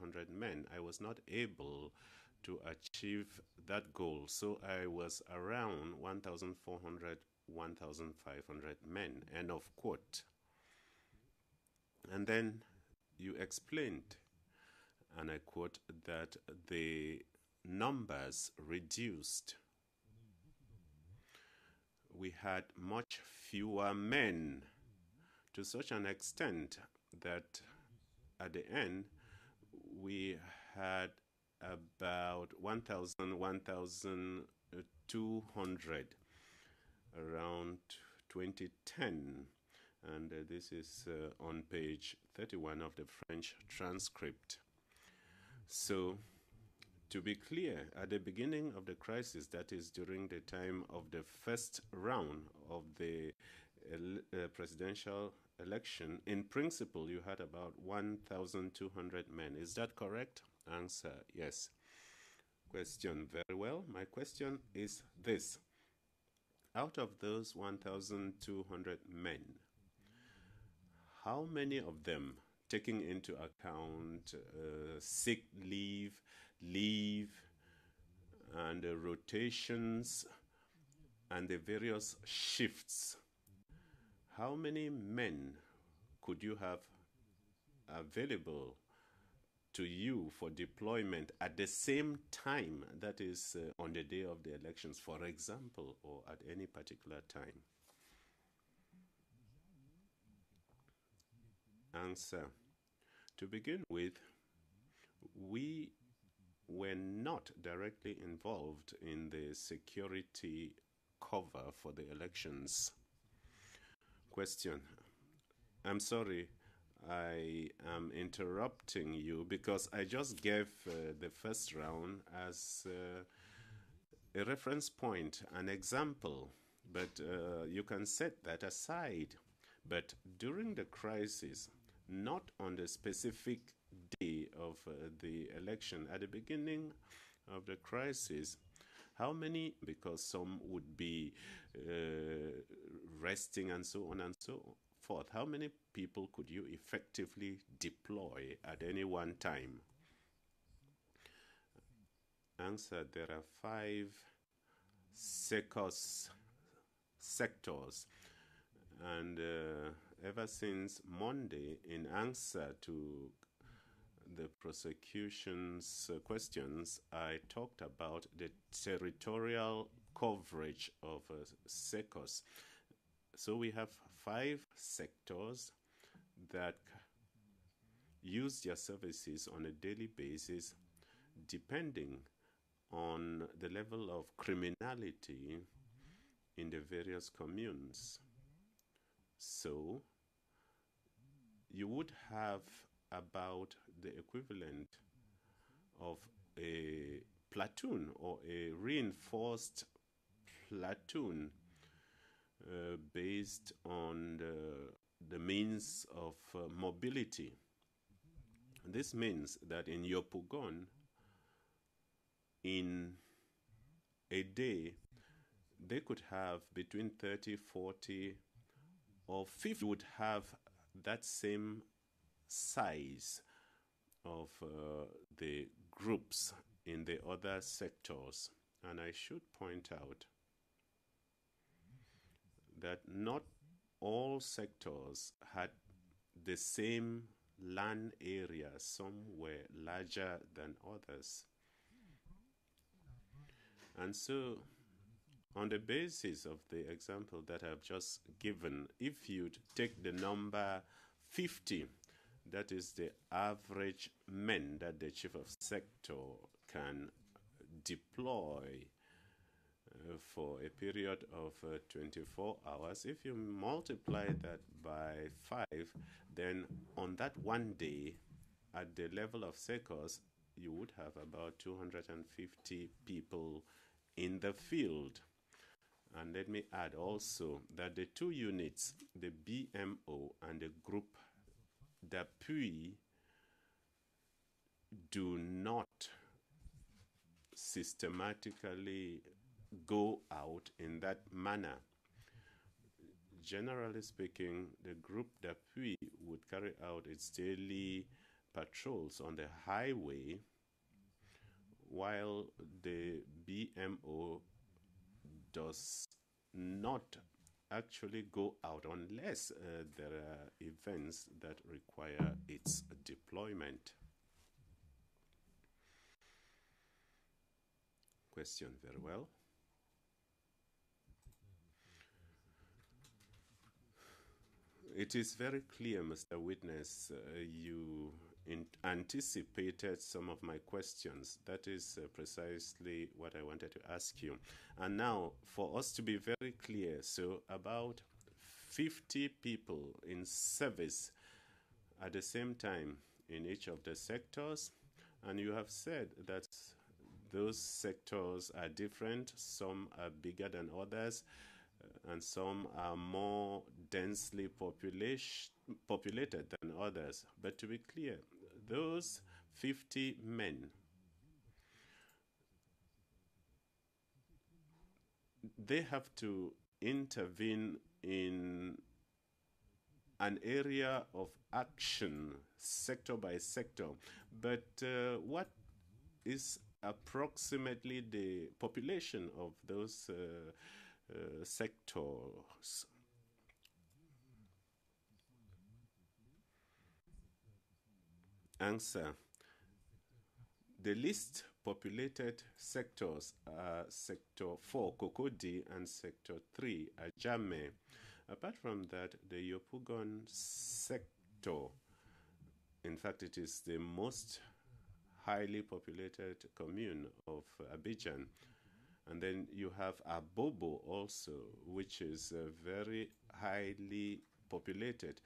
1,500 men. I was not able to achieve that goal, so I was around 1,400, 1,500 men, end of quote. And then you explained, and I quote, that the numbers reduced. We had much fewer men, to such an extent that at the end we had about 1,000, 1,200 around 2010. And this is on page 31 of the French transcript. So, to be clear, at the beginning of the crisis, that is during the time of the first round of the presidential election, in principle, you had about 1,200 men. Is that correct? Answer, yes. Question, very well. My question is this. Out of those 1,200 men, how many of them, taking into account sick leave, and rotations, and the various shifts, how many men could you have available to you for deployment at the same time, that is on the day of the elections, for example, or at any particular time? Answer. To begin with, we were not directly involved in the security cover for the elections. Question. I'm sorry, I am interrupting you because I just gave the first round as a reference point, an example, but you can set that aside. But during the crisis, not on the specific day of the election, at the beginning of the crisis, how many, because some would be resting and so on and so forth, how many people could you effectively deploy at any one time? Answer, there are 5 sectors. And ever since Monday, in answer to the prosecution's questions, I talked about the territorial coverage of SECOS. So we have 5 sectors that use their services on a daily basis, depending on the level of criminality in the various communes. So you would have about the equivalent of a platoon or a reinforced platoon based on the means of mobility. This means that in Yopougon, in a day, they could have between 30, 40, or 50 would have that same size of the groups in the other sectors. And I should point out that not all sectors had the same land area. Some were larger than others. And so, on the basis of the example that I've just given, if you'd take the number 50, that is the average men that the chief of sector can deploy for a period of 24 hours. If you multiply that by 5, then on that one day, at the level of SECOS, you would have about 250 people in the field. And let me add also that the 2 units, the BMO and the group d'appui, do not systematically go out in that manner. Generally speaking, the group d'appui would carry out its daily patrols on the highway, while the BMO does not actually go out unless there are events that require its deployment. Question, very well. It is very clear, Mr. Witness, you anticipated some of my questions. That is precisely what I wanted to ask you. And now, for us to be very clear, so about 50 people in service at the same time in each of the sectors, and you have said that those sectors are different. Some are bigger than others, and some are more densely populated than others. But to be clear, those 50 men, they have to intervene in an area of action, sector by sector. But what is approximately the population of those sectors? Answer. The least populated sectors are Sector 4, Cocody, and Sector 3, Ajame. Apart from that, the Yopougon sector, in fact, it is the most highly populated commune of Abidjan. And then you have Abobo also, which is very highly populated.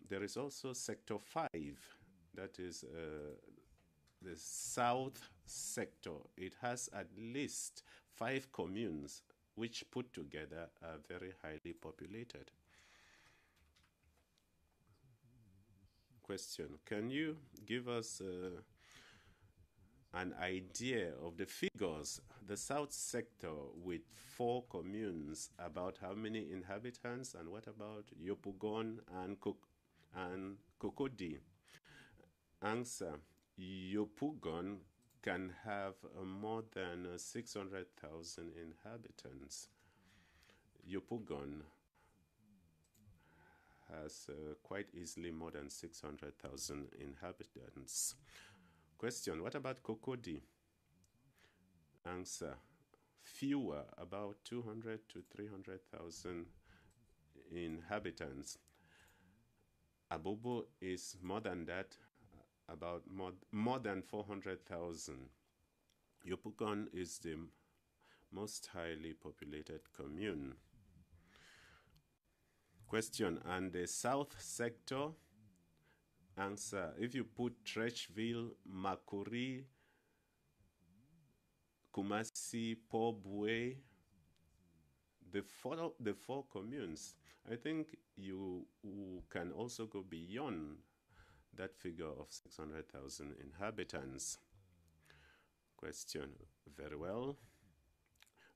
There is also Sector 5, that is the south sector. It has at least 5 communes, which put together are very highly populated. Question, can you give us an idea of the figures? The south sector with 4 communes, about how many inhabitants, and what about Yopougon and Cocody? Answer, Yopougon can have more than 600,000 inhabitants. Yopougon has quite easily more than 600,000 inhabitants. Question, what about Cocody? Answer, fewer, about 200 to 300,000 inhabitants. Abobo is more than that, about more than 400,000. Yopougon is the most highly populated commune. Question, and the south sector? Answer, if you put Trècheville, Makuri, Kumasi, Port-Boué, the four communes, I think you can also go beyond that figure of 600,000 inhabitants. Question, very well.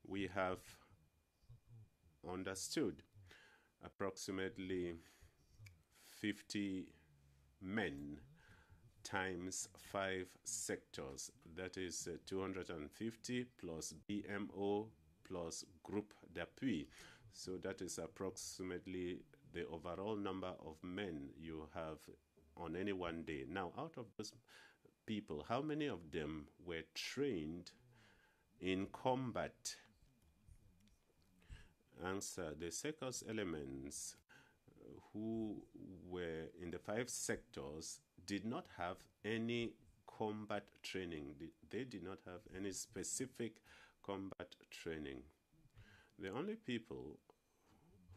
We have understood approximately 50 men times 5 sectors. That is 250 plus BMO plus group d'appui. So that is approximately the overall number of men you have on any one day. Now, out of those people, how many of them were trained in combat? Answer, the circus elements who were in the 5 sectors did not have any combat training. They did not have any specific combat training. The only people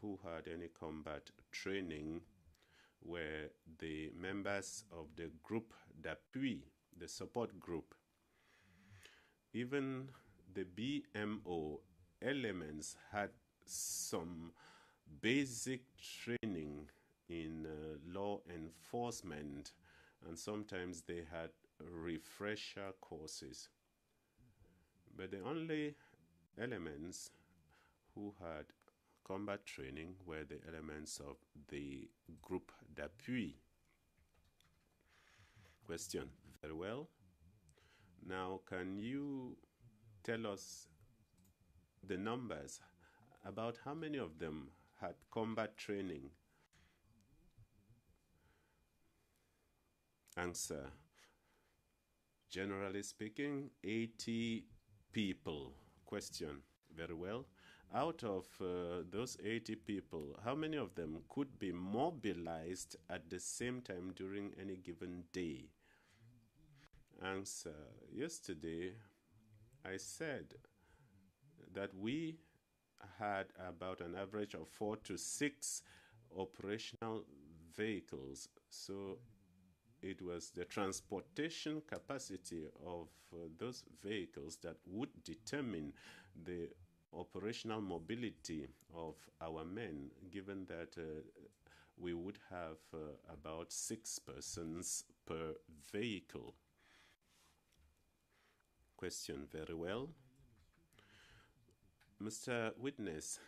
who had any combat training were the members of the group d'appui, the support group. Even the BMO elements had some basic training in law enforcement, and sometimes they had refresher courses. But the only elements who had combat training were the elements of the group d'appui. Question. Very well. Now, can you tell us the numbers about how many of them had combat training? Answer. Generally speaking, 80 people. Question. Very well. Out of those 80 people, how many of them could be mobilized at the same time during any given day? Answer. Yesterday, I said that we had about an average of 4 to 6 operational vehicles. So it was the transportation capacity of those vehicles that would determine the operational mobility of our men, given that we would have about 6 persons per vehicle. Question. Very well. Mr. Witness,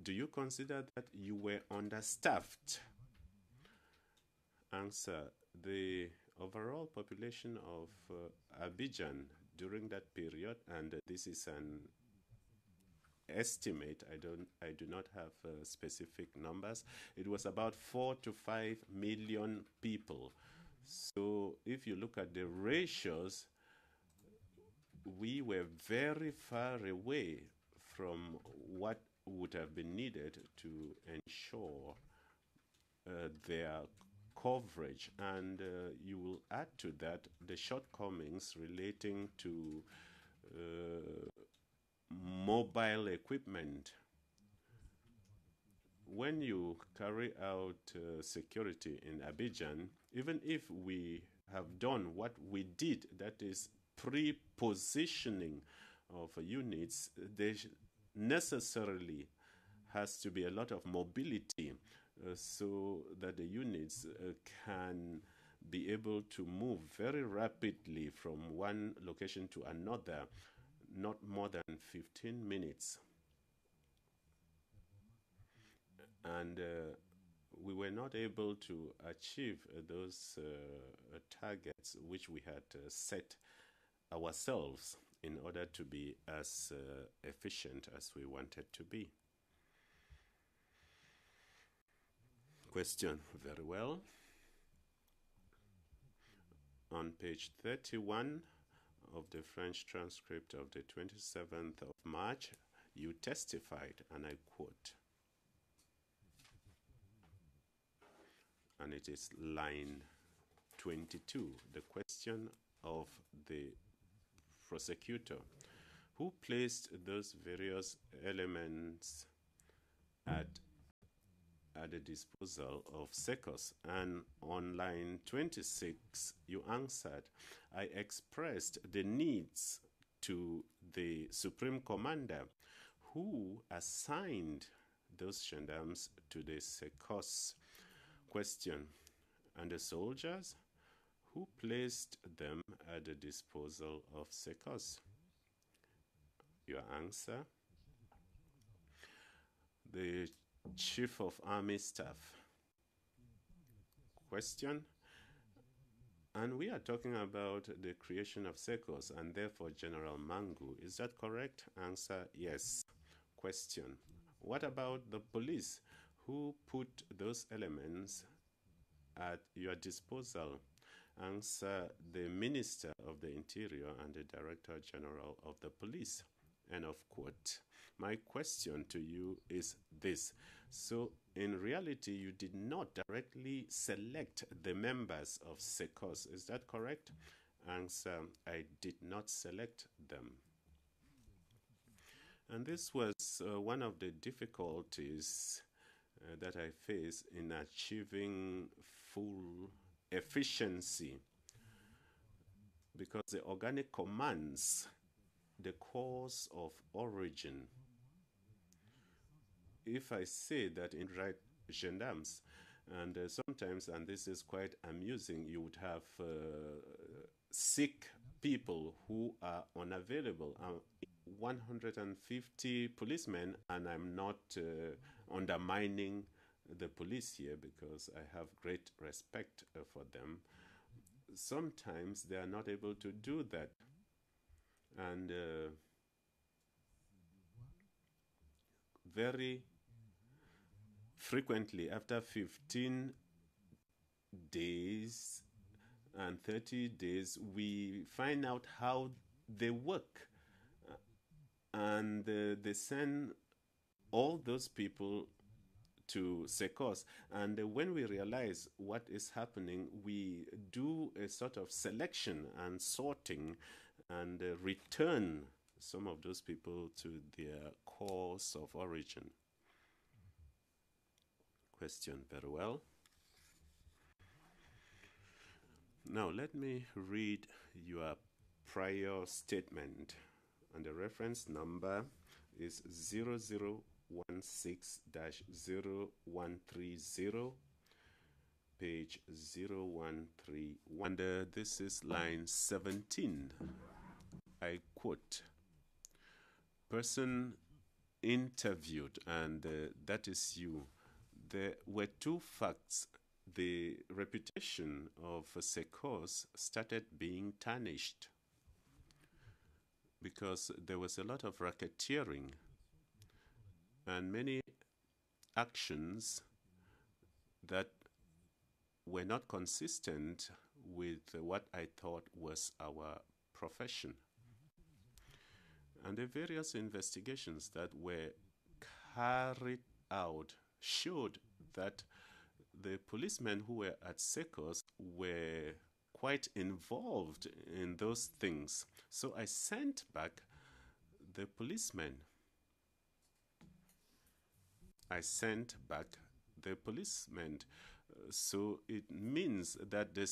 do you consider that you were understaffed? Answer. The overall population of Abidjan during that period, and this is an estimate, I do not have specific numbers, it was about 4 to 5 million people. So if you look at the ratios, we were very far away from what would have been needed to ensure their coverage, and you will add to that the shortcomings relating to mobile equipment. When you carry out security in Abidjan, even if we have done what we did, that is pre-positioning of units, there necessarily has to be a lot of mobility so that the units can be able to move very rapidly from one location to another, not more than 15 minutes. And we were not able to achieve those targets which we had set ourselves in order to be as efficient as we wanted to be. Question. Very well. On page 31 of the French transcript of the 27th of March, you testified, and I quote, and it is line 22, the question of the prosecutor: who placed those various elements at the disposal of SECOS? And on line 26, you answered, I expressed the needs to the Supreme Commander, who assigned those gendarmes to the SECOS. Question. And the soldiers? Who placed them at the disposal of SECOS? Your answer. The Chief of Army Staff. Question. And we are talking about the creation of SECOS and therefore General Mangu. Is that correct? Answer. Yes. Question. What about the police? Who put those elements at your disposal? Answer. The Minister of the Interior and the Director General of the Police. End of quote. My question to you is this. So, in reality, you did not directly select the members of SECOS. Is that correct? Answer. I did not select them. And this was one of the difficulties that I face in achieving full efficiency, because the organic commands the cause of origin. If I say that in right gendarmes, and sometimes, and this is quite amusing, you would have sick people who are unavailable. 150 policemen, and I'm not undermining the police here because I have great respect for them. Sometimes they are not able to do that. And very frequently, after 15 days and 30 days, we find out how they work. And they send all those people to SECOS. And when we realize what is happening, we do a sort of selection and sorting and return some of those people to their cause of origin. Question, very well. Now let me read your prior statement, and the reference number is 0016-0130, page 0131. And this is line 17. I quote, person interviewed, and that is you. There were two facts. The reputation of SECOS started being tarnished because there was a lot of racketeering and many actions that were not consistent with what I thought was our profession. And the various investigations that were carried out showed that the policemen who were at SECOS were quite involved in those things. So I sent back the policemen. So it means that the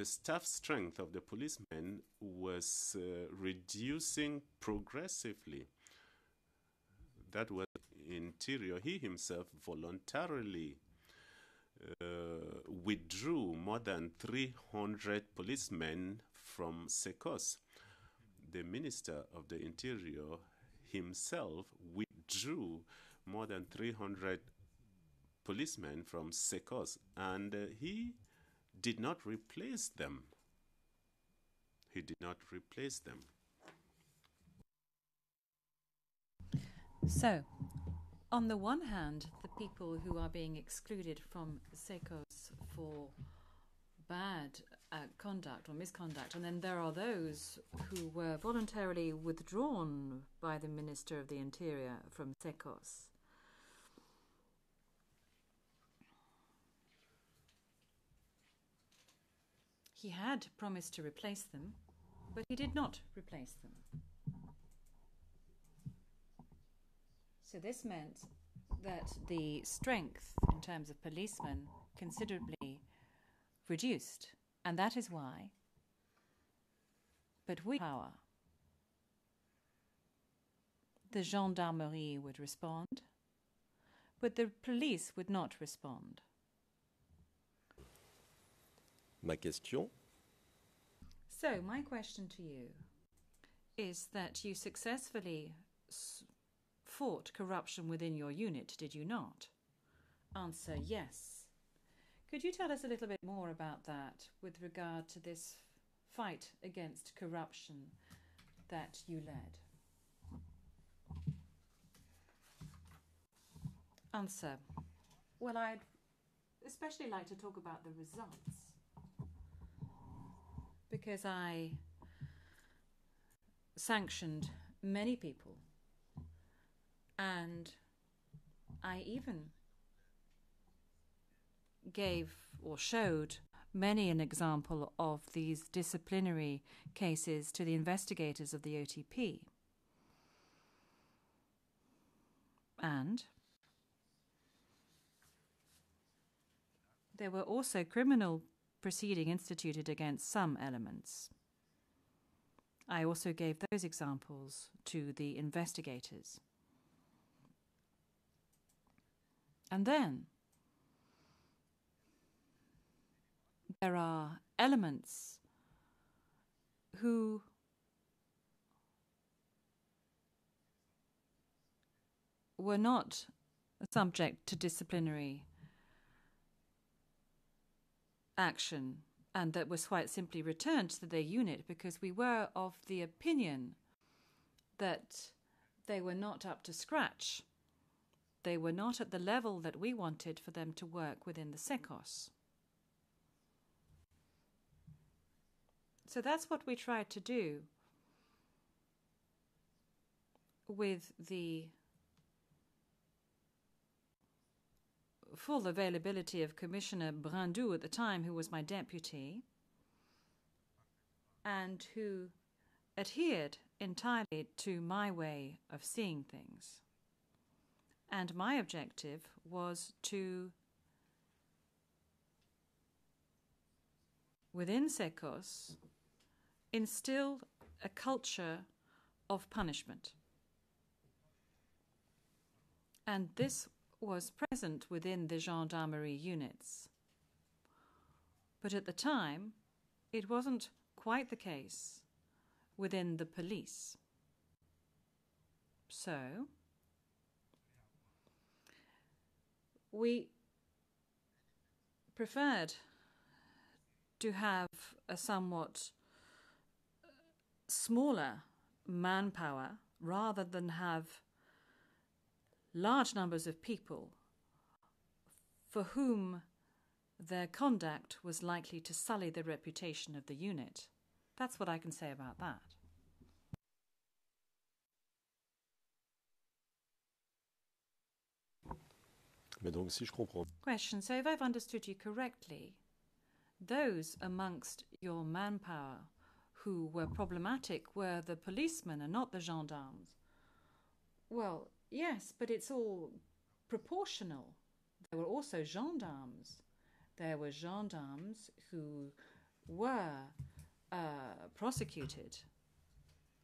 staff strength of the policemen was reducing progressively. That was Interior. He himself voluntarily withdrew more than 300 policemen from SECOS. The Minister of the Interior himself withdrew more than 300 policemen from SECOS, and he did not replace them. So, on the one hand, the people who are being excluded from SECOS for bad conduct or misconduct, and then there are those who were voluntarily withdrawn by the Minister of the Interior from SECOS. He had promised to replace them, but he did not replace them. So this meant that the strength in terms of policemen considerably reduced, and that is why. But we power. The gendarmerie would respond, but the police would not respond. Ma question. So my question to you is that you successfully fought corruption within your unit, did you not? Answer, yes. Could you tell us a little bit more about that with regard to this fight against corruption that you led? Answer, well, I'd especially like to talk about the results, because I sanctioned many people. And I even gave or showed many an example of these disciplinary cases to the investigators of the OTP. And there were also criminal proceedings instituted against some elements. I also gave those examples to the investigators. And then there are elements who were not subject to disciplinary action and that was quite simply returned to their unit because we were of the opinion that they were not up to scratch. They were not at the level that we wanted for them to work within the SECOS. So that's what we tried to do with the full availability of Commissioner Brandou at the time, who was my deputy, and who adhered entirely to my way of seeing things. And my objective was to, within SECOS, instill a culture of punishment. And this was present within the gendarmerie units. But at the time, it wasn't quite the case within the police. So, we preferred to have a somewhat smaller manpower rather than have large numbers of people for whom their conduct was likely to sully the reputation of the unit. That's what I can say about that. Mais donc, si je comprends. Question. So if I've understood you correctly, those amongst your manpower who were problematic were the policemen and not the gendarmes. Well, yes, but it's all proportional. There were also gendarmes. There were gendarmes who were prosecuted,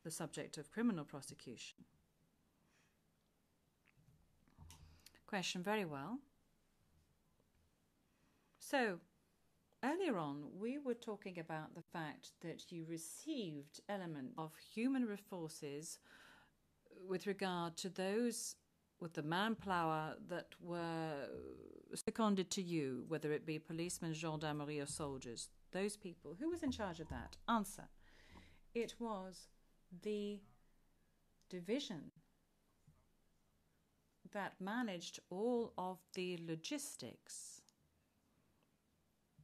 the subject of criminal prosecution. Question. Very well. So, earlier on, we were talking about the fact that you received element of human resources with regard to those with the manpower that were seconded to you, whether it be policemen, gendarmerie or soldiers, those people. Who was in charge of that? Answer. It was the division that managed all of the logistics,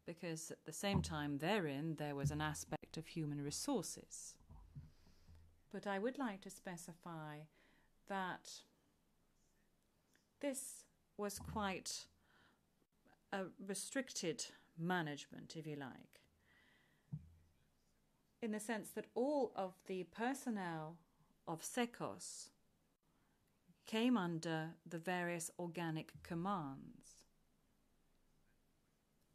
because at the same time therein there was an aspect of human resources. But I would like to specify that this was quite a restricted management, if you like, in the sense that all of the personnel of SECOS came under the various organic commands.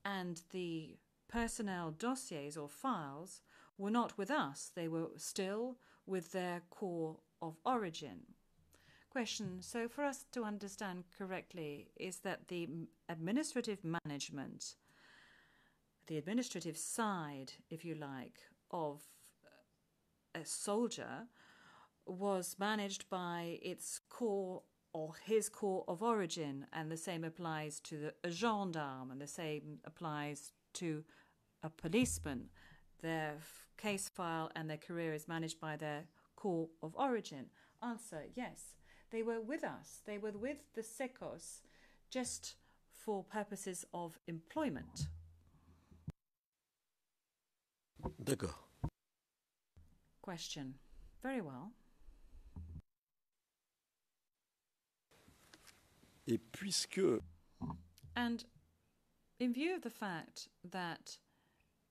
And the personnel dossiers or files were not with us. They were still with their corps of origin. Question. So for us to understand correctly, is that the administrative management, the administrative side, if you like, of a soldier was managed by its corps or his corps of origin, and the same applies to a gendarme, and the same applies to a policeman. Their case file and their career is managed by their corps of origin. Answer. Yes. They were with us. They were with the SECOS just for purposes of employment. D'accord. Question. Very well. Et puisque... And in view of the fact that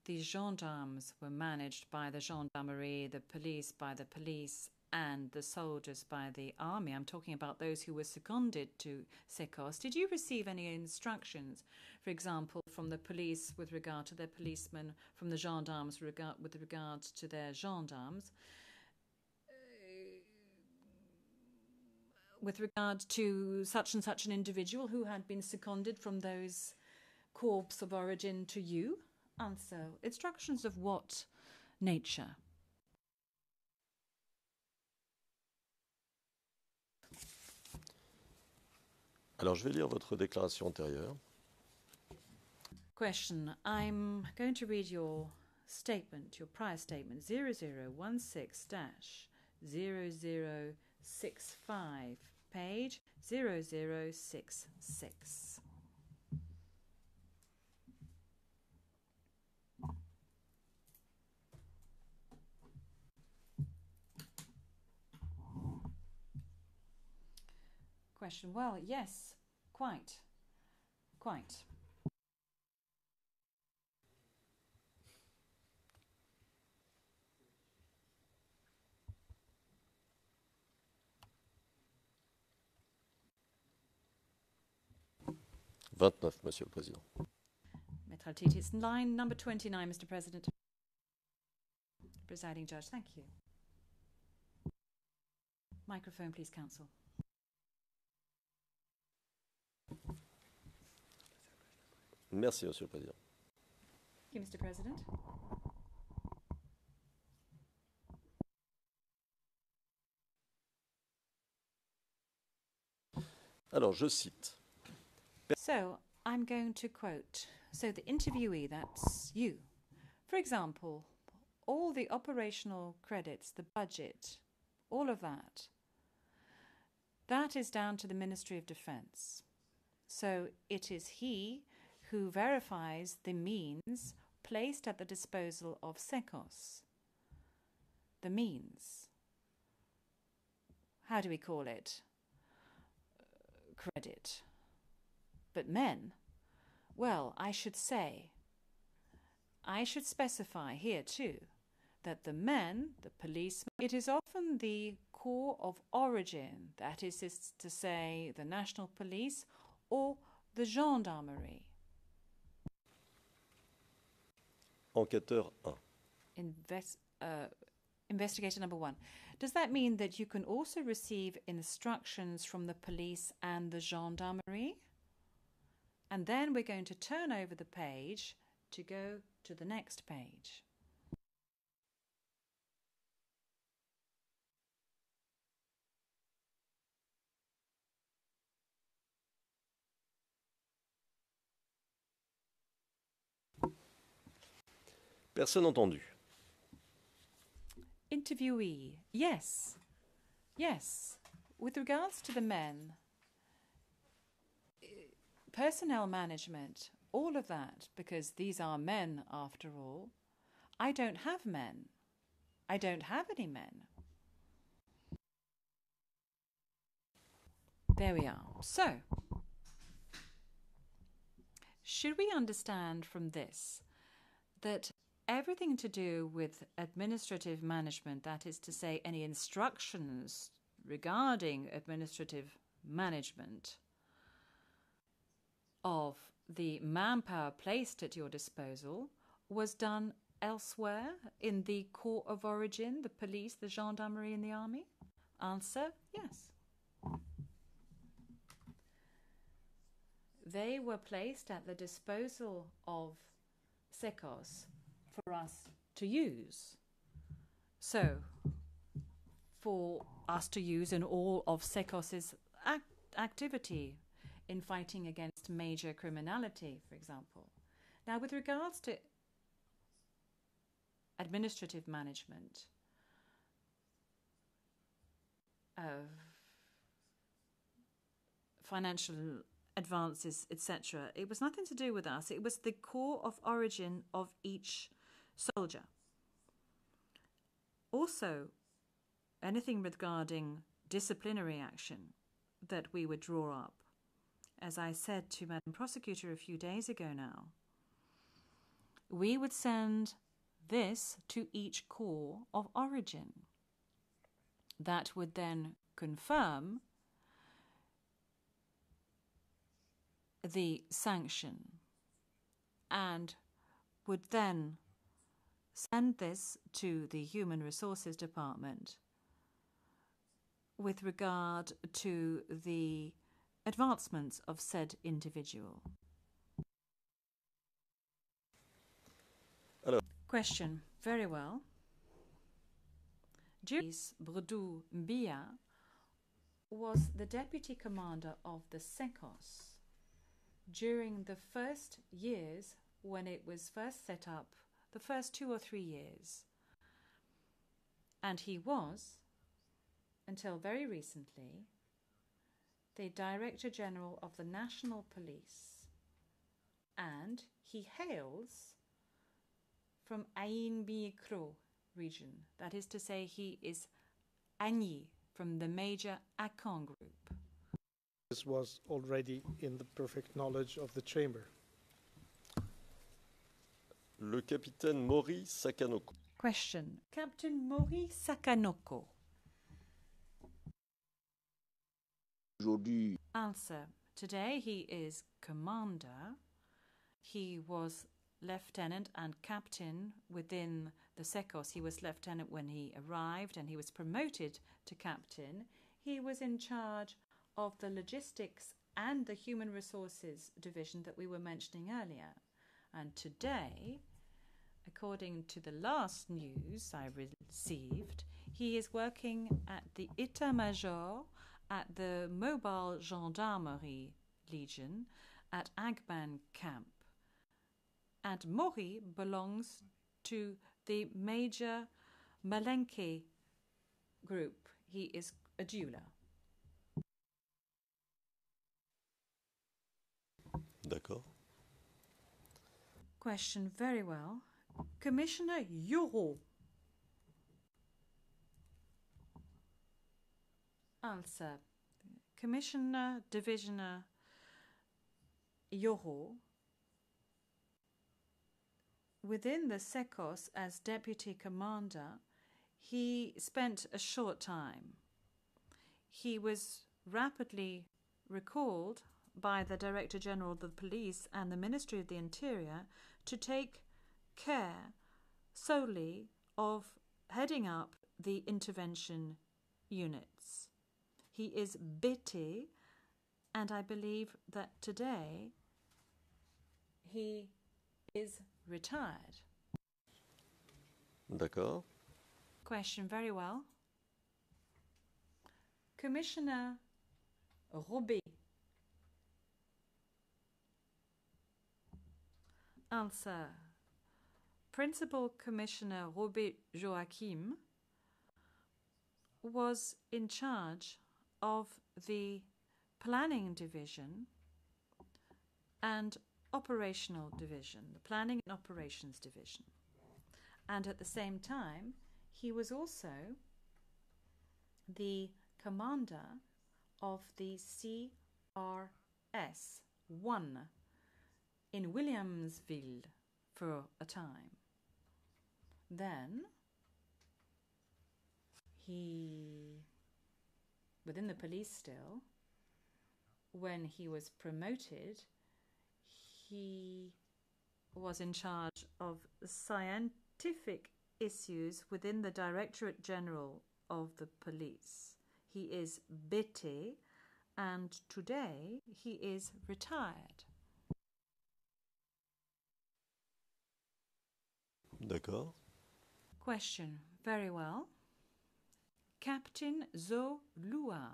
the gendarmes were managed by the gendarmerie, the police by the police, and the soldiers by the army, I'm talking about those who were seconded to SECOS, did you receive any instructions, for example, from the police with regard to their policemen, from the gendarmes with regard to their gendarmes, with regard to such and such an individual who had been seconded from those corps of origin to you? Answer. Instructions of what nature? Alors, je vais lire votre déclaration antérieure. Question. I'm going to read your statement, your prior statement, 0016-0065, page 0066. Question. Well, yes, quite. Quite. Monsieur le Président. Maître Altiti, it's line number 29, Mr. President. Presiding Judge, thank you. Microphone, please, Counsel. Merci, Monsieur le Président. Thank you, Mr. President. Alors, je cite. So, I'm going to quote. So, the interviewee, that's you. For example, all the operational credits, the budget, all of that, that is down to the Ministry of Defence. So, it is he who verifies the means placed at the disposal of SECOS. The means. How do we call it? Credit. But men? Well, I should specify here too, that the men, the policemen, it is often the corps of origin, that is to say, the national police or the gendarmerie. Enquêteur 1. Investigator number 1. Does that mean that you can also receive instructions from the police and the gendarmerie? And then we're going to turn over the page to go to the next page. Personne entendu. Interviewee. Yes. Yes. With regards to the men, personnel management, all of that, because these are men after all. I don't have men. I don't have any men. There we are. So, should we understand from this that everything to do with administrative management, that is to say, any instructions regarding administrative management of the manpower placed at your disposal, was done elsewhere in the corps of origin, the police, the gendarmerie, and the army? Answer, yes. They were placed at the disposal of SECOS for us to use. So, for us to use in all of SECOS's activity in fighting against major criminality, for example. Now, with regards to administrative management of financial advances, etc., it was nothing to do with us. It was the corps of origin of each soldier. Also, anything regarding disciplinary action that we would draw up, as I said to Madam Prosecutor a few days ago now, we would send this to each corps of origin. That would then confirm the sanction and would then send this to the Human Resources Department with regard to the advancements of said individual. Alors. Question. Very well. Dje Bi was the deputy commander of the SECOS during the first years when it was first set up, the first 2 or 3 years. And he was, until very recently, the Director General of the National Police. And he hails from Ain Bikro region. That is to say, he is Agni, from the major Akan group. This was already in the perfect knowledge of the chamber. Le capitaine Mori Sakanoko. Question. Captain Mori Sakanoko. Aujourd'hui, Answer. Today he is commander. He was lieutenant and captain within the SECOS. He was lieutenant when he arrived and he was promoted to captain. He was in charge of the logistics and the human resources division that we were mentioning earlier. And today, according to the last news I received, he is working at the État-Major at the Mobile Gendarmerie Legion at Agban Camp. And Mori belongs to the major Malenke group. He is a jeweler. D'accord. Question. Very well. Commissioner Yoro. Answer. Commissioner Divisioner Yoro, within the SECOS as deputy commander, he spent a short time. He was rapidly recalled by the Director General of the Police and the Ministry of the Interior to take care solely of heading up the intervention units. He is Bete, and I believe that today he is retired. D'accord. Question. Very well. Commissioner Robé. Answer. Principal Commissioner Robé Joachim was in charge of the planning division and operational division, the planning and operations division. And at the same time, he was also the commander of the CRS 1 in Williamsville for a time. Then he, within the police still, when he was promoted, he was in charge of scientific issues within the Directorate General of the Police. He is Bete, and today he is retired. D'accord. Question. Very well. Captain Zo Lua.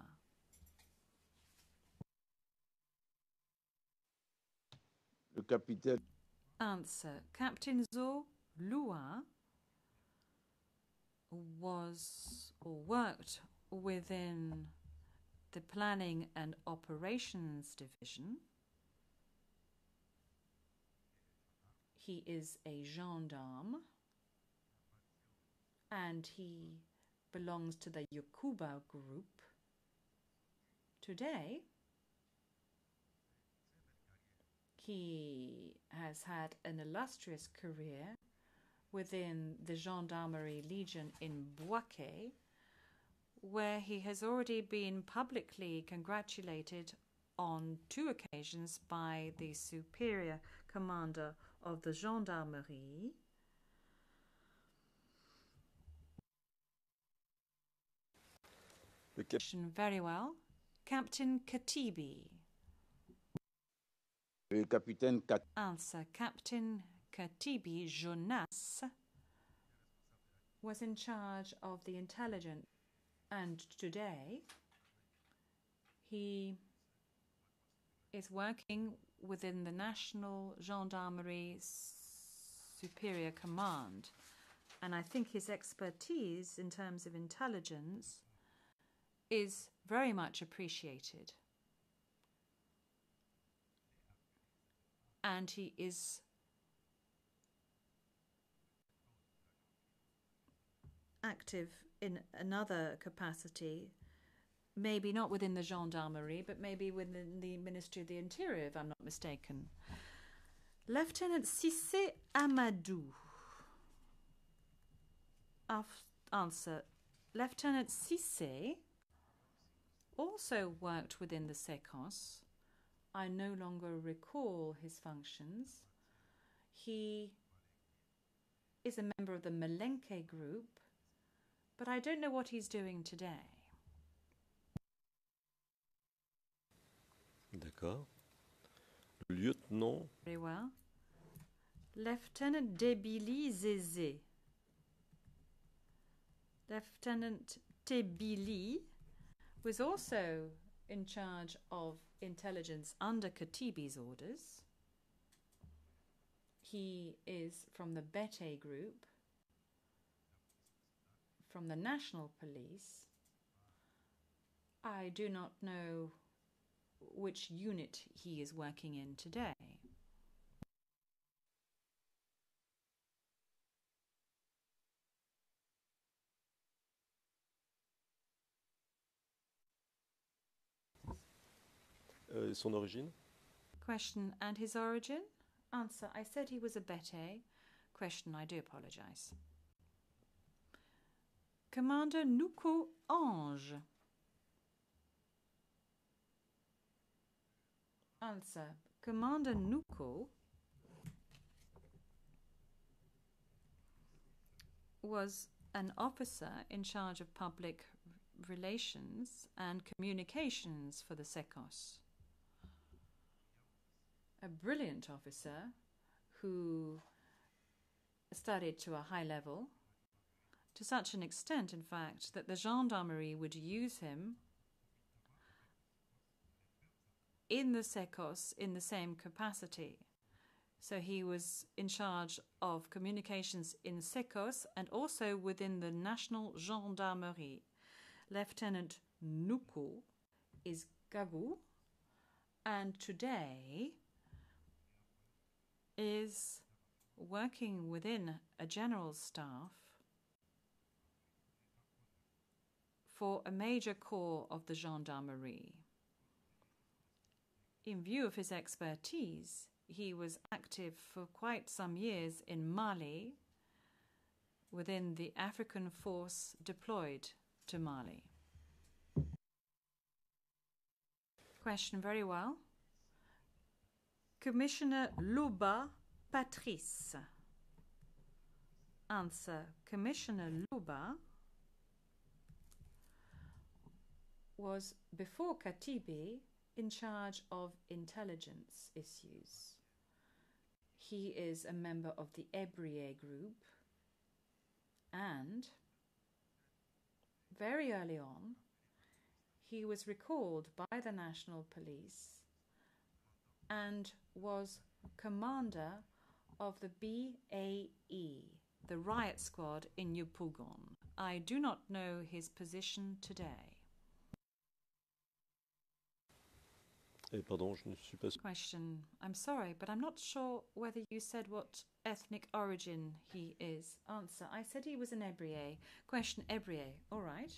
le capitaine Answer. Captain Zo Lua was or worked within the Planning and Operations Division. He is a gendarme and he belongs to the Yokuba group. Today, he has had an illustrious career within the Gendarmerie Legion in Bouaké, where he has already been publicly congratulated on 2 occasions by the superior commander of the Gendarmerie. Very well. Captain Katibi. le capitaine Kat Answer. Captain Katibi Jonas was in charge of the intelligence, and today He is working within the National Gendarmerie Superior Command, and I think his expertise in terms of intelligence is very much appreciated. And he is active in another capacity, maybe not within the gendarmerie, but maybe within the Ministry of the Interior, if I'm not mistaken. Lieutenant Cissé Amadou. Answer. Lieutenant Cissé also worked within the SECOS. I no longer recall his functions. He is a member of the Malenke group, but I don't know what he's doing today. D'accord. Le lieutenant. Very well. Lieutenant Dje Bi Zézé. Lieutenant Dje Bi was also in charge of intelligence under Katibi's orders. He is from the Bete group, from the National Police. I do not know which unit he is working in today. Son origine? Question, and his origin? Answer, I said he was a Bete. Question, I do apologize. Commander Nuko Ange. Answer, Commander Nuko was an officer in charge of public relations and communications for the SECOS. A brilliant officer who studied to a high level, to such an extent, in fact, that the gendarmerie would use him in the SECOS in the same capacity. So he was in charge of communications in SECOS and also within the National Gendarmerie. Lieutenant Nuko is Gbagbo, and today is working within a general staff for a major corps of the gendarmerie. In view of his expertise, he was active for quite some years in Mali within the African force deployed to Mali. Question, very well. Commissioner Loba Patrice. Answer, Commissioner Loba was, before Katibi, in charge of intelligence issues. He is a member of the Ebrier group, and very early on, he was recalled by the National Police and was commander of the BAE, the riot squad in Yopougon. I do not know his position today. Pardon, je ne suis pas sûr. Question, I'm sorry, but I'm not sure whether you said what ethnic origin he is. Answer, I said he was an Ebrier. Question, Ebrier, all right.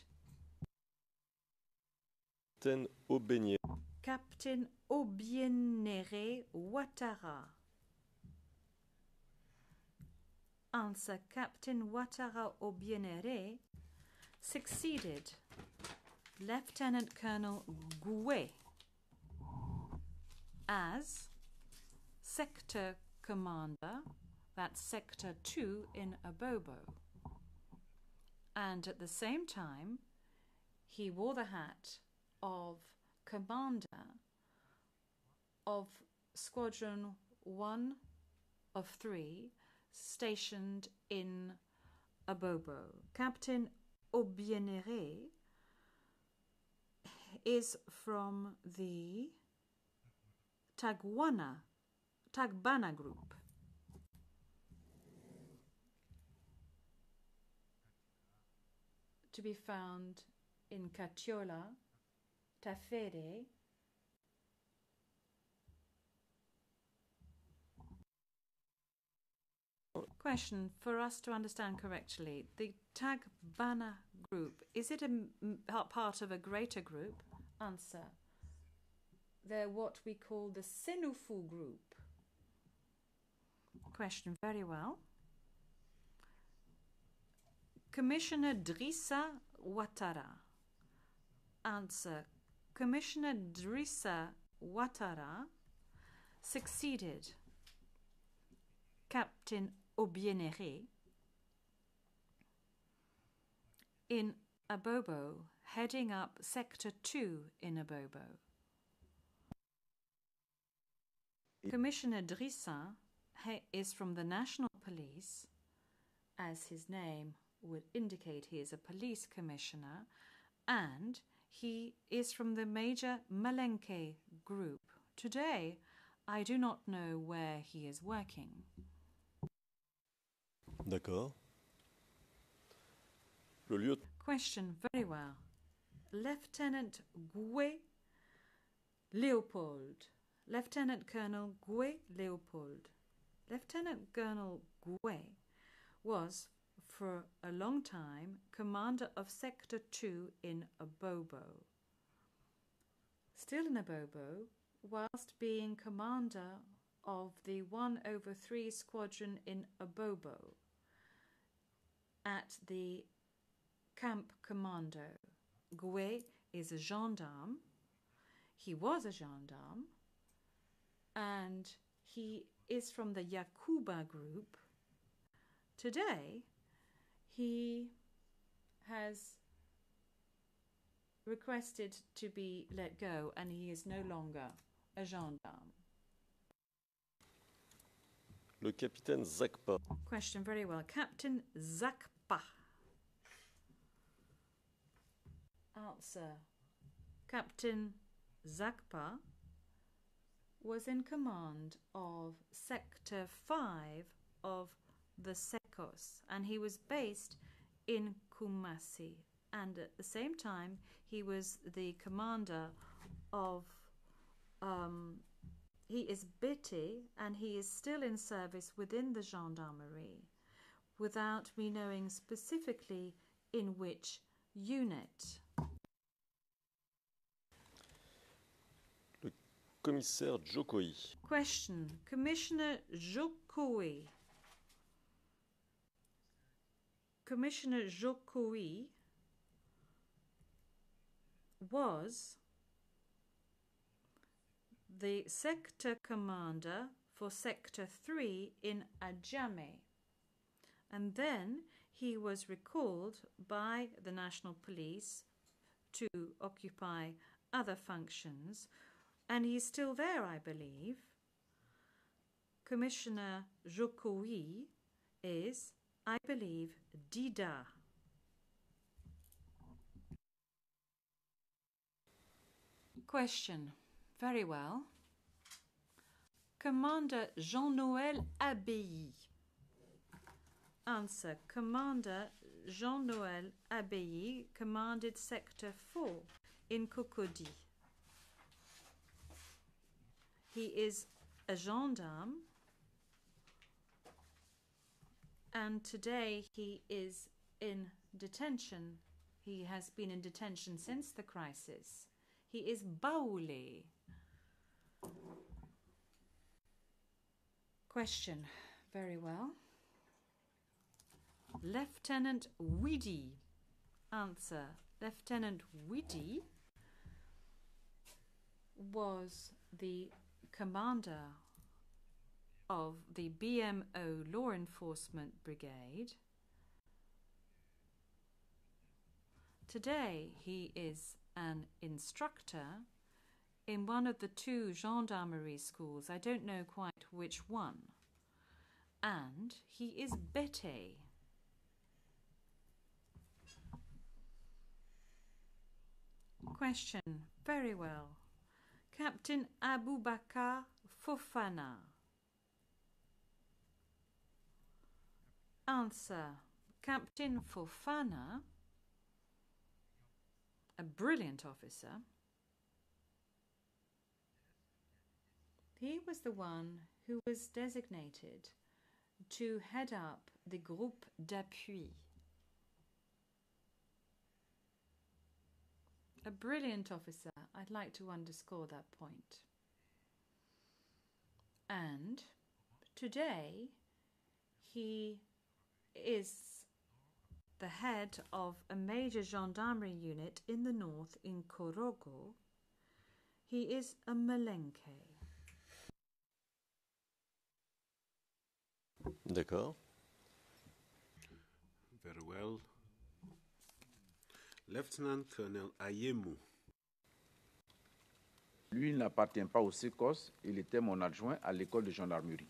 Capitaine Aubenier. Captain Obienere Ouattara. Answer, Captain Ouattara Obienere succeeded Lieutenant Colonel Gouet as sector commander, that's sector 2 in Abobo. And at the same time, he wore the hat of commander of Squadron 1 of 3 stationed in Abobo. Captain Obienere is from the Tagbana group. To be found in Katiola, Tafere, question for us to understand correctly. The Tagbana group, is it a part of a greater group? Answer. They're what we call the Senufu group. Question, very well. Commissioner Drissa Ouattara. Answer. Commissioner Drissa Ouattara succeeded Captain Obienere in Abobo, heading up Sector 2 in Abobo. Commissioner Drissa is from the National Police. As his name would indicate, he is a police commissioner, and he is from the major Malenke group. Today, I do not know where he is working. D'accord. Le lieu... Question, very well. Lieutenant Gwe Leopold. Lieutenant Colonel Gwe Leopold. Lieutenant Colonel Gwe was, for a long time, commander of Sector 2 in Abobo. Still in Abobo, whilst being commander of the 1/3 squadron in Abobo, at the Camp Commando. Gwe is a gendarme. He was a gendarme, and he is from the Yakuba group. Today, he has requested to be let go, and he is no longer a gendarme. Le capitaine Zakpa. Question, very well. Captain Zakpa. Answer. Captain Zakpa was in command of Sector 5 of the Sekos, and he was based in Kumasi. And at the same time, he was the commander of he is Bete, and he is still in service within the gendarmerie, without me knowing specifically in which unit. Le commissaire Jokoi. Question. Commissioner Jokoi. Commissioner Jokoi was the sector commander for Sector 3 in Adjamé, and then he was recalled by the National Police to occupy other functions, and he's still there, I believe. Commissioner Jokoi is, I believe, Dida. Question. Very well. Commander Jean-Noël Abbaye. Answer. Commander Jean-Noël Abbaye commanded Sector 4 in Cocody. He is a gendarme, and today he is in detention. He has been in detention since the crisis. He is Baoulé. Question. Very well. Lieutenant Widi. Answer. Lieutenant Widi was the commander of the BMO Law Enforcement Brigade. Today he is an instructor in one of the 2 gendarmerie schools. I don't know quite which one. And he is Bete. Question. Very well. Captain Aboubakar Fofana. Answer. Captain Fofana, a brilliant officer. He was the one who was designated to head up the groupe d'appui. A brilliant officer. I'd like to underscore that point. And today he is the head of a major gendarmerie unit in the north in Korogo. He is a Malenke. D'accord. Very well. Lieutenant Colonel Ayemu. Lui n'appartient pas au SECOS, il était mon adjoint à l'école de gendarmerie.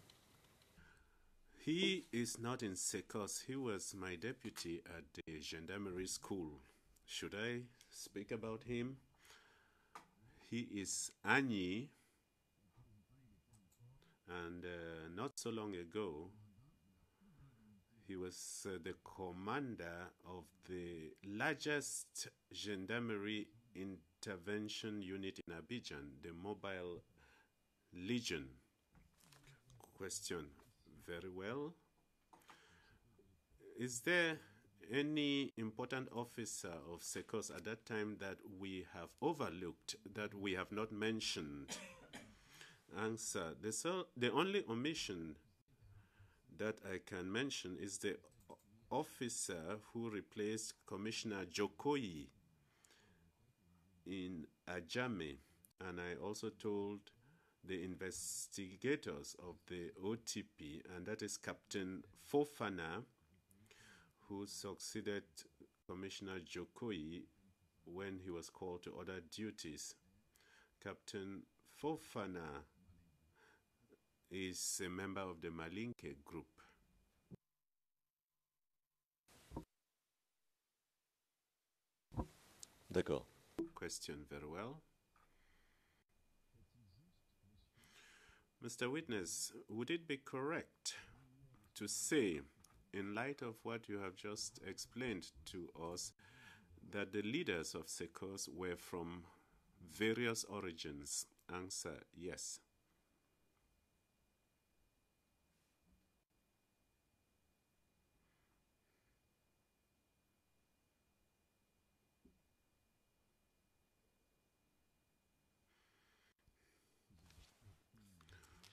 He is not in Sekos. He was my deputy at the gendarmerie school. Should I speak about him? He is Agni, and not so long ago, he was the commander of the largest gendarmerie intervention unit in Abidjan, the Mobile Legion. Question. Very well. Is there any important officer of SECOS at that time that we have overlooked, that we have not mentioned? Answer. The only omission that I can mention is the officer who replaced Commissioner Jokoyi in Ajame, and I also told the investigators of the OTP, and that is Captain Fofana, who succeeded Commissioner Jokoyi when he was called to other duties. Captain Fofana is a member of the Malinke group. D'accord. Question. Very well. Mr. Witness, would it be correct to say, in light of what you have just explained to us, that the leaders of SECOS were from various origins? Answer. Yes.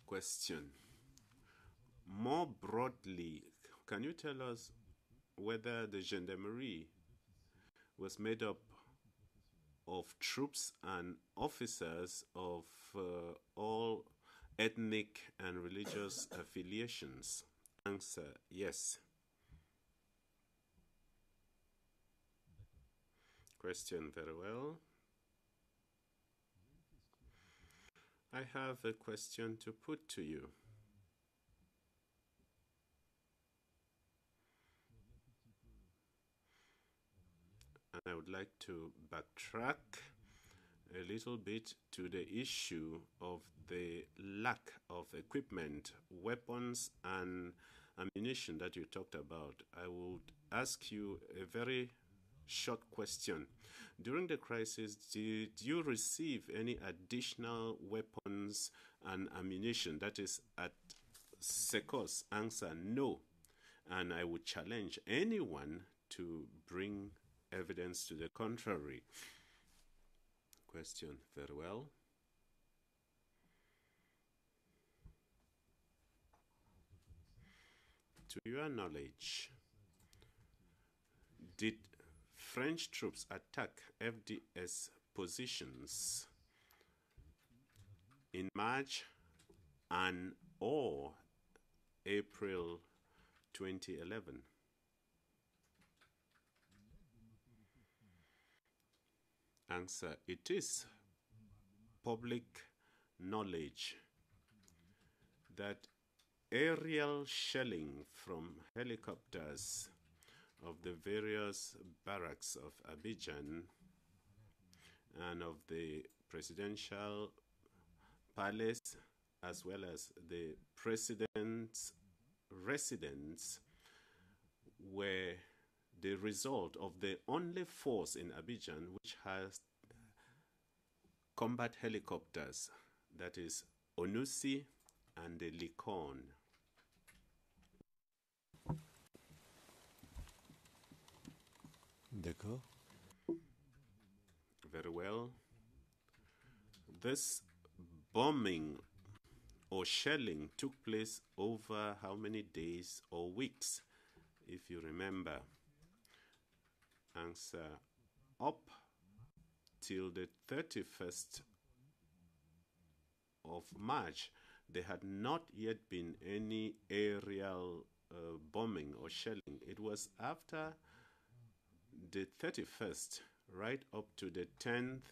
Question. More broadly, can you tell us whether the gendarmerie was made up of troops and officers of all ethnic and religious affiliations? Answer. Yes. Question. Very well. I have a question to put to you. And I would like to backtrack a little bit to the issue of the lack of equipment, weapons, and ammunition that you talked about. I would ask you a very short question. During the crisis, did you receive any additional weapons and ammunition? That is at SECOS. Answer, no. And I would challenge anyone to bring evidence to the contrary. Question. Very well. To your knowledge, did French troops attack FDS positions in March and or April 2011? Answer. It is public knowledge that aerial shelling from helicopters of the various barracks of Abidjan and of the presidential palace, as well as the president's residence, were the result of the only force in Abidjan which has combat helicopters, that is Onusi and the Likon. D'accord. Very well. This bombing or shelling took place over how many days or weeks, if you remember? Answer: up till the 31st of March, there had not yet been any aerial bombing or shelling. It was after the 31st, right up to the 10th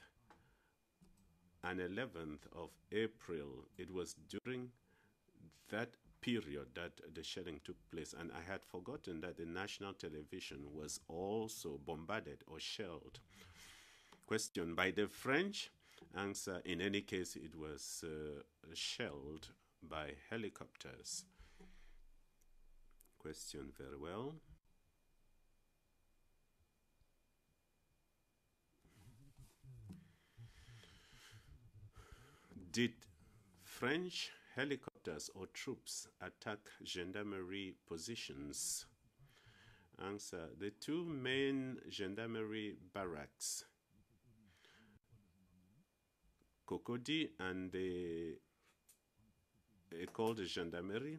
and 11th of April. It was during that period that the shelling took place, and I had forgotten that the national television was also bombarded or shelled. Question: by the French? Answer: in any case, it was shelled by helicopters. Question: very well. Did French helicopters or troops attack gendarmerie positions? Answer: the two main gendarmerie barracks, Cocody and the École de Gendarmerie,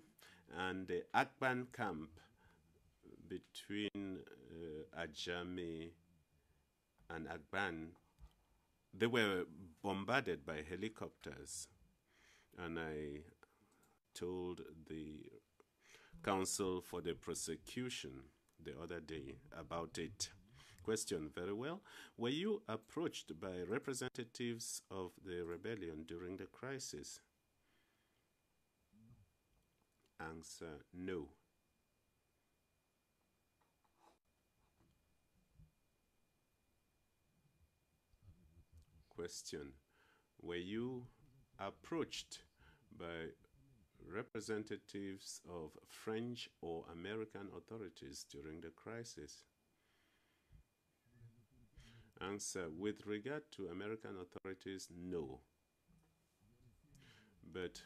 and the Akban camp between Adjamé and Akban, they were bombarded by helicopters. And I told the counsel for the prosecution the other day about it. Question: very well. Were you approached by representatives of the rebellion during the crisis? Answer: no. Question: were you approached by representatives of French or American authorities during the crisis? Answer: with regard to American authorities, no. But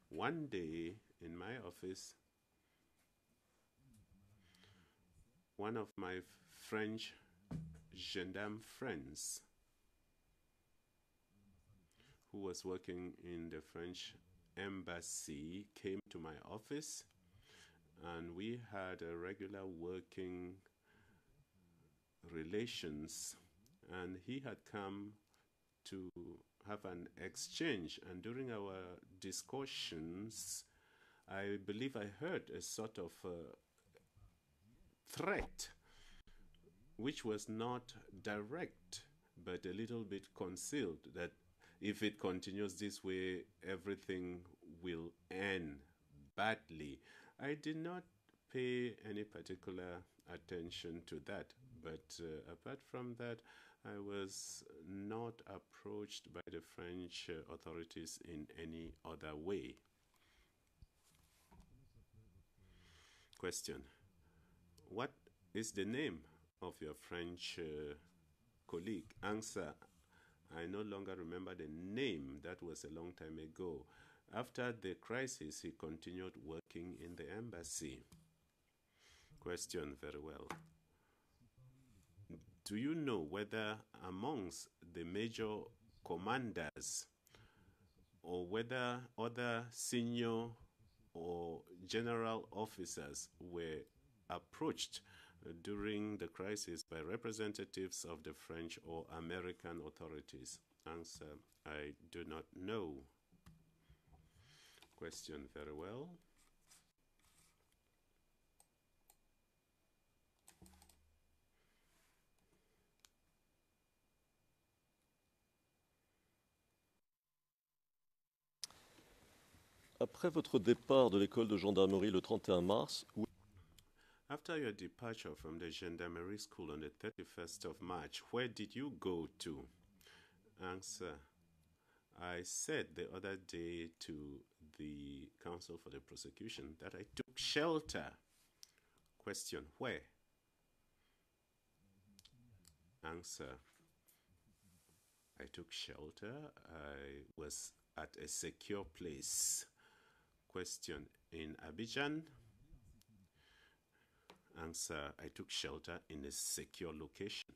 one day in my office, one of my French gendarme friends who was working in the French embassy came to my office, and we had a regular working relations, and he had come to have an exchange, and during our discussions, I believe I heard a sort of threat, which was not direct, but a little bit concealed, that if it continues this way, everything will end badly. I did not pay any particular attention to that, but apart from that, I was not approached by the French authorities in any other way. Question: what is the name of your French colleague? Answer: I no longer remember the name. That was a long time ago. After the crisis, he continued working in the embassy. Question: very well. Do you know whether amongst the major commanders, or whether other senior or general officers were approached during the crisis by representatives of the French or American authorities? Answer: I do not know. Question: very well. Après votre départ de l'école de gendarmerie le 31 mars, After your departure from the gendarmerie school on the 31st of March, where did you go to? Answer. I said the other day to the counsel for the prosecution that I took shelter. Question, where? Answer. I took shelter. I was at a secure place. Question, in Abidjan? Answer, I took shelter in a secure location.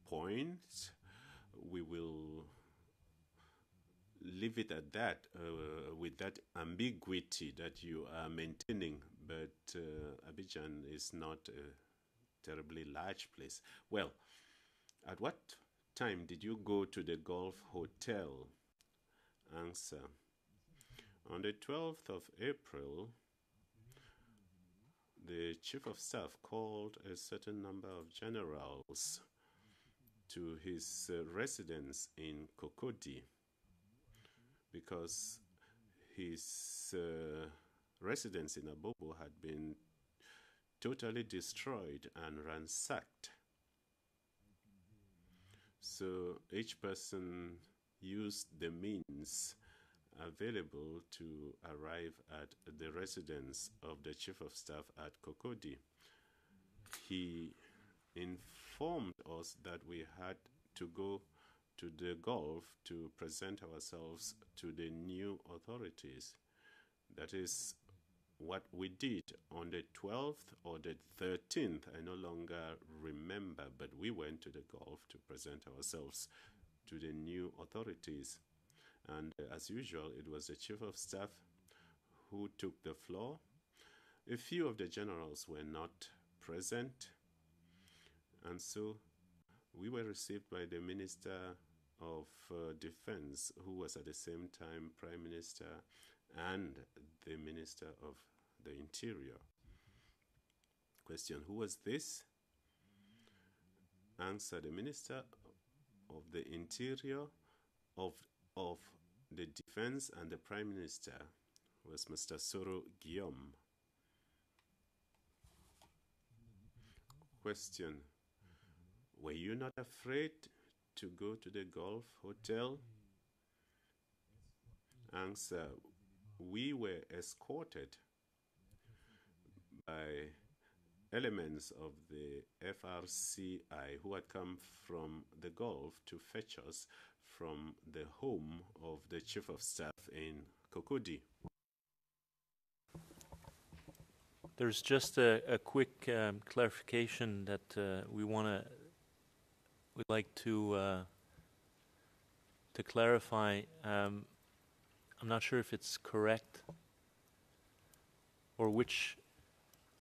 Point. We will leave it at that, with that ambiguity that you are maintaining, but Abidjan is not a terribly large place. Well, at what time did you go to the Gulf Hotel? Answer. On the 12th of April, the Chief of Staff called a certain number of generals to his residence in Cocody because his residence in Abobo had been totally destroyed and ransacked. So each person used the means available to arrive at the residence of the Chief of Staff at Cocody. He informed us that we had to go to the Gulf to present ourselves to the new authorities. That is what we did on the 12th or the 13th. I no longer remember, but we went to the Gulf to present ourselves to the new authorities. And as usual, it was the Chief of Staff who took the floor. A few of the generals were not present, and so we were received by the Minister of Defense, who was at the same time Prime Minister and the Minister of the Interior. Question, who was this? Answer, the Minister of the Interior, of the Defense and the Prime Minister was Mr. Soro Guillaume. Question, were you not afraid to go to the Gulf Hotel? Answer, we were escorted by elements of the FRCI who had come from the Gulf to fetch us from the home of the Chief of Staff in Cocody. There's just a quick clarification that we'd like to clarify. I'm not sure if it's correct or which